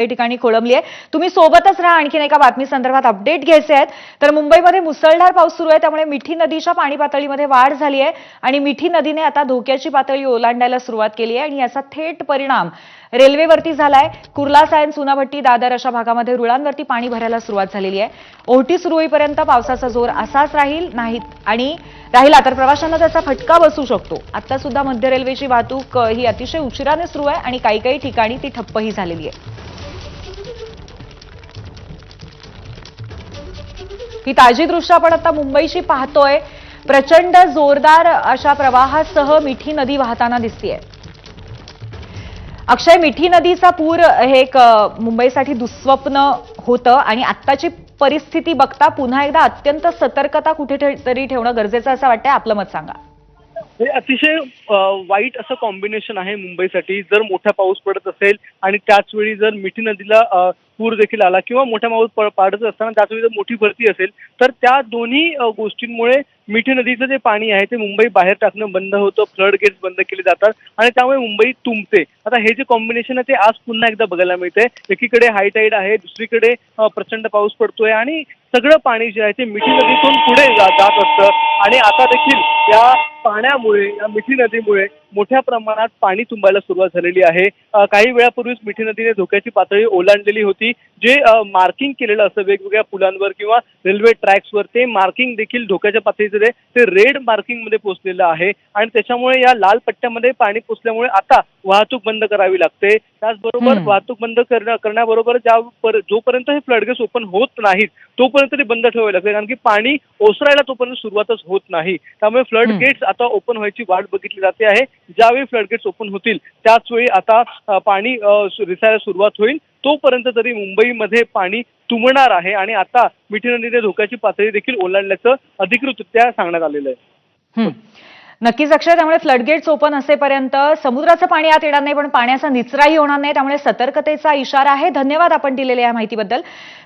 ठिकाणी खोळंबली आहे। तुम्ही सोबतच राहा, आणखीन एका बातमी संदर्भात अपडेट घ्यायचे आहेत। तर मुंबईमध्ये मुसळधार पाऊस सुरू आहे, त्यामुळे मिठी नदीच्या पाणी पातळीमध्ये वाढ झाली आहे आणि मिठी नदीने आता धोक्याची पातळी ओलांडायला सुरुवात केली आहे आणि याचा थेट परिणाम रेल्वेवरती झालाय। कुर्ला सायन, चुनाभट्टी, दादर अशा भागामध्ये रुळांवरती पाणी भरायला सुरुवात झालेली आहे। ओहोटी सुरू होईपर्यंत पावसाचा जोर असाच राहिला तर प्रवाशांना त्याचा फटका बसू शकतो। आता सुद्धा मध्य रेल्वेची वाहतूक ही अतिशय उशिराने सुरू आहे आणि काही ठिकाणी ती ठप्पही झालेली आहे। ही ताजी दृश्य आपण आता मुंबईची पाहतोय। प्रचंड जोरदार अशा प्रवाहासह मिठी नदी वाहताना दिसतेय। अक्षय, मिठी नदीचा पूर हे एक मुंबईसाठी दुःस्वप्न होतं आणि आत्ताची परिस्थिती बघता पुन्हा एकदा अत्यंत सतर्कता कुठेतरी ठेवणं गरजेचं असं वाटतंय। आपलं मत सांगा। हे अतिशय वाईट असं कॉम्बिनेशन आहे मुंबईसाठी। जर मोठा पाऊस पडत असेल आणि त्याच वेळी जर मिठी नदीला पूर देखील आला किंवा मोठा पाऊस पडत असताना त्याच वेळी जर मोठी भरती असेल तर त्या दोन्ही गोष्टींमुळे मिठी नदीचं जे पाणी आहे ते मुंबई बाहेर टाकणं बंद होतं, फ्लड गेट्स बंद केले जातात आणि त्यामुळे मुंबई तुंबते। आता हे जे कॉम्बिनेशन आहे ते आज पुन्हा एकदा बघायला मिळतंय। एकीकडे हाय टाईड आहे, दुसरीकडे प्रचंड पाऊस पडतोय आणि सगळं पाणी जे आहे ते मिठी नदीतून पुढे जात असतं आणि आता देखील या पाण्यामुळे, या मिठी नदीमुळे मोठ्या प्रमाणात पाणी तुंबायला सुरुवात झालेली आहे। काही वेळापूर्वीच मिठी नदीने धोक्याची पातळी ओलांडलेली होती। जे मार्किंग केलेलं असतं वेगवेगळ्या पुलांवर किंवा रेल्वे ट्रॅक्सवर, ते मार्किंग देखील धोक्याच्या पातळीचं ते रेड मार्किंग मध्ये पोहोचलेलं आहे आणि त्याच्यामुळे या लाल पट्ट्यामध्ये पाणी पोहोचल्यामुळे आता वाहतूक बंद करावी लागते। त्याचबरोबर वाहतूक बंद करण्याबरोबर जोपर्यंत हे फ्लडगेट्स ओपन होत नाहीत तोपर्यंत ते बंद ठेवावे लागते, कारण की पाणी ओसरायला तोपर्यंत सुरुवातच होत नाही। त्यामुळे फ्लड गेट्स आता ओपन व्हायची वाट बघितली जाते आहे। ज्यावेळी फ्लड गेट्स ओपन होतील त्याच वेळी आता पाणी रिसायला सुरुवात होईल। तोपर्यंत तरी मुंबईमध्ये पाणी तुंबणार आहे आणि आता मिठी नदीने धोक्याची पातळी देखील ओलांडल्याचं अधिकृतरित्या सांगण्यात आलेलं आहे। नक्कीच अक्षय, त्यामुळे फ्लडगेट्स ओपन असेपर्यंत समुद्राचं पाणी आत येणार नाही, पण पाण्याचा निचराही होणार नाही। त्यामुळे सतर्कतेचा इशारा आहे। धन्यवाद आपण दिलेल्या या माहितीबद्दल।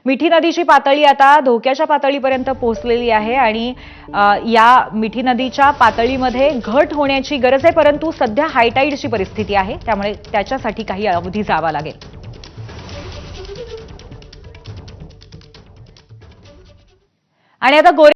मिठी नदीची पातळी आता धोक्याच्या पातळीपर्यंत पोहोचलेली आहे आणि या मिठी नदीच्या पातळीमध्ये घट होण्याची गरज आहे, परंतु सध्या हायटाईडची परिस्थिती आहे, त्यामुळे त्याच्यासाठी काही अवधी जावा लागेल। आणि आता